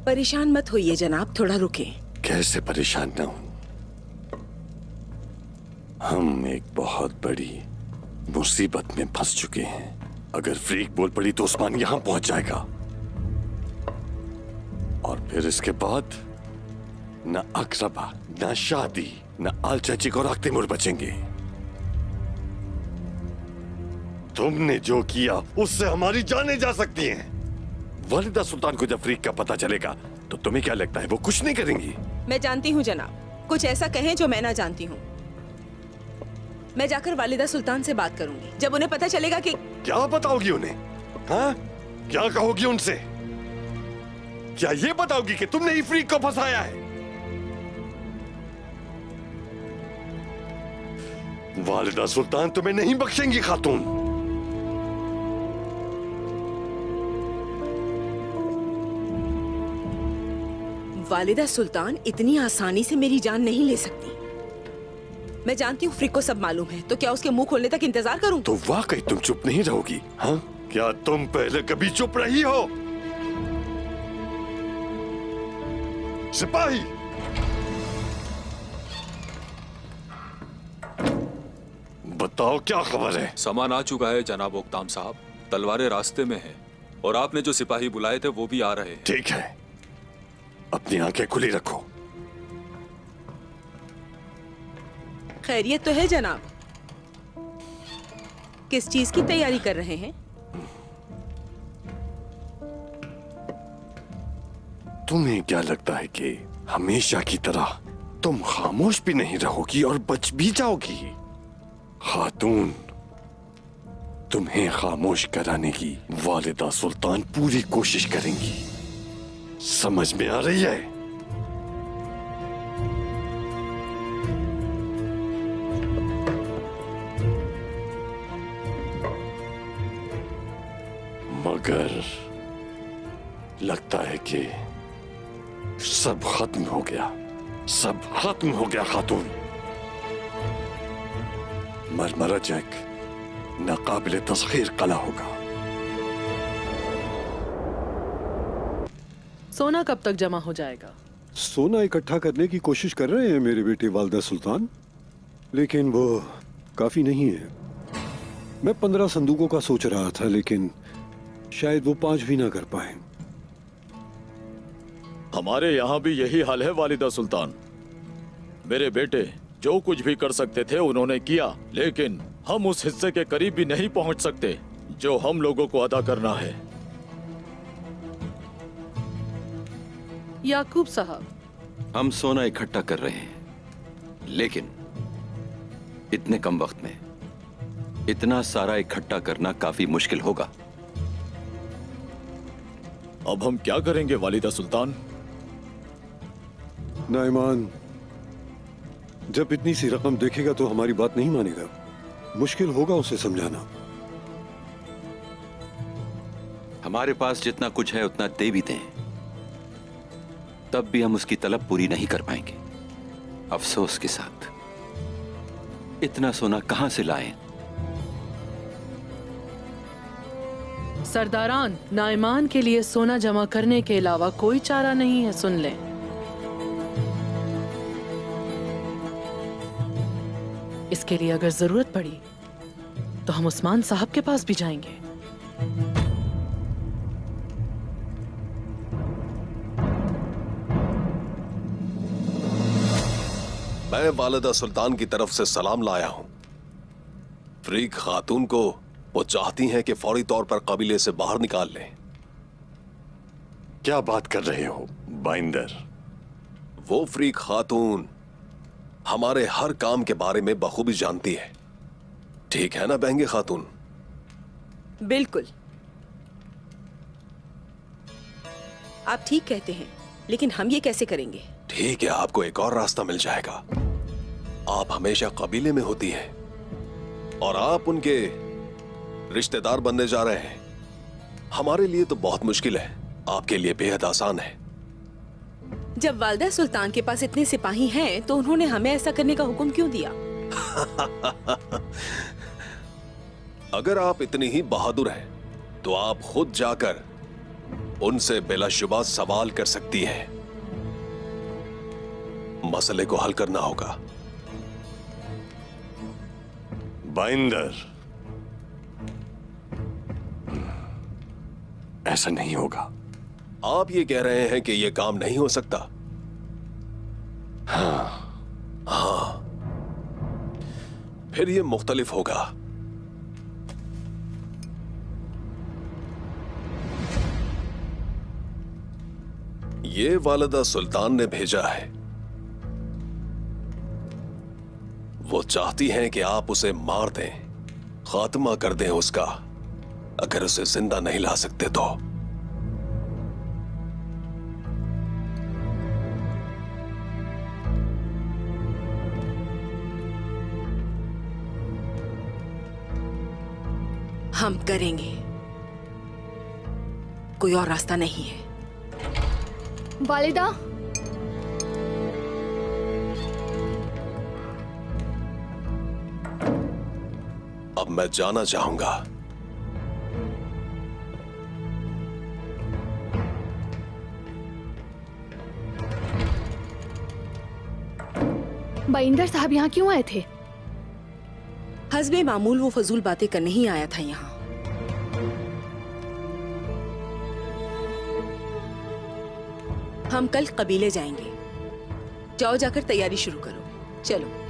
परेशान मत होइए जनाब, थोड़ा रुकें। कैसे परेशान ना हूं? हम एक बहुत बड़ी मुसीबत में फंस चुके हैं। अगर फ्रीक बोल पड़ी तो उस्मान यहां पहुंच जाएगा और फिर इसके बाद न अकरबा, न शादी, न आल चाची और तैमूर बचेंगे। तुमने जो किया उससे हमारी जानें जा सकती हैं। वालिदा सुल्तान को जब फ्रीक का पता चलेगा तो तुम्हें क्या लगता है वो कुछ नहीं करेंगी? मैं जानती हूँ जनाब, कुछ ऐसा कहें जो मैं ना जानती हूँ। मैं जाकर वालिदा सुल्तान से बात करूंगी। जब उन्हें पता चलेगा कि... क्या बताओगी उन्हें? हाँ, क्या कहोगी उनसे? क्या ये बताओगी कि तुमने ही फ्रीक को फंसाया है? वालिदा सुल्तान तुम्हें नहीं बख्शेंगी खातून। वालिदा सुल्तान इतनी आसानी से मेरी जान नहीं ले सकती। मैं जानती हूँ फ्रीक को सब मालूम है, तो क्या उसके मुंह खोलने तक इंतजार करूं? तो वाकई तुम चुप नहीं रहोगी? हाँ, क्या तुम पहले कभी चुप रही हो? सिपाही, बताओ क्या खबर है? सामान आ चुका है जनाब ओक्ताम साहब। तलवारें रास्ते में हैं और आपने जो सिपाही बुलाए थे वो भी आ रहे हैं। ठीक है, अपनी आंखें खुली रखो। खैरियत तो है जनाब? किस चीज की तैयारी कर रहे हैं? तुम्हें क्या लगता है कि हमेशा की तरह तुम खामोश भी नहीं रहोगी और बच भी जाओगी? खातून, तुम्हें खामोश कराने की वालिदा सुल्तान पूरी कोशिश करेंगी। समझ में आ रही है? मगर लगता है कि सब खत्म हो गया, सब खत्म हो गया खातून। मरमरा जंग नाकाबिले तस्खीर कला होगा। सोना कब तक जमा हो जाएगा? सोना इकट्ठा करने की कोशिश कर रहे हैं मेरे बेटे वालिदा सुल्तान, लेकिन वो काफी नहीं है। मैं 15 संदूकों का सोच रहा था, लेकिन शायद वो 5 भी ना कर पाए। हमारे यहाँ भी यही हाल है वालिदा सुल्तान। मेरे बेटे जो कुछ भी कर सकते थे उन्होंने किया, लेकिन हम उस हिस्से के करीब भी नहीं पहुंच सकते जो हम लोगों को अदा करना है। याकूब साहब, हम सोना इकट्ठा कर रहे हैं, लेकिन इतने कम वक्त में इतना सारा इकट्ठा करना काफी मुश्किल होगा। अब हम क्या करेंगे वालिदा सुल्तान? नाइमान जब इतनी सी रकम देखेगा तो हमारी बात नहीं मानेगा। मुश्किल होगा उसे समझाना। हमारे पास जितना कुछ है उतना दे भी दें, तब भी हम उसकी तलब पूरी नहीं कर पाएंगे। अफसोस के साथ इतना सोना कहां से लाएं? सरदारान, नाइमान के लिए सोना जमा करने के अलावा कोई चारा नहीं है, सुन लें। इसके लिए अगर जरूरत पड़ी तो हम उस्मान साहब के पास भी जाएंगे। मैं वालिदा सुल्तान की तरफ से सलाम लाया हूं। फ्रीक खातून को वो चाहती हैं कि फौरी तौर पर कबीले से बाहर निकाल लें। क्या बात कर रहे हो बाइंदर? वो फ्रीक खातून हमारे हर काम के बारे में बखूबी जानती है। ठीक है ना बहंगे खातून? बिल्कुल, आप ठीक कहते हैं, लेकिन हम ये कैसे करेंगे? ठीक है, आपको एक और रास्ता मिल जाएगा। आप हमेशा कबीले में होती हैं और आप उनके रिश्तेदार बनने जा रहे हैं। हमारे लिए तो बहुत मुश्किल है, आपके लिए बेहद आसान है। जब वालिदा सुल्तान के पास इतने सिपाही हैं, तो उन्होंने हमें ऐसा करने का हुक्म क्यों दिया? अगर आप इतनी ही बहादुर हैं, तो आप खुद जाकर उनसे बिलाशुबा सवाल कर सकती है। मसले को हल करना होगा। बाइंदर, ऐसा नहीं होगा। आप ये कह रहे हैं कि यह काम नहीं हो सकता? हाँ, फिर यह मुख्तलिफ होगा। ये वालिदा सुल्तान ने भेजा है। वो चाहती हैं कि आप उसे मार दें, खात्मा कर दें उसका, अगर उसे जिंदा नहीं ला सकते तो। हम करेंगे, कोई और रास्ता नहीं है। वालिदा, अब मैं जाना चाहूंगा। बाइंदर साहब यहाँ क्यों आए थे? हस्बे मामूल वो फजूल बातें करने ही आया था यहाँ। हम कल कबीले जाएंगे। जाओ, जाकर तैयारी शुरू करो। चलो।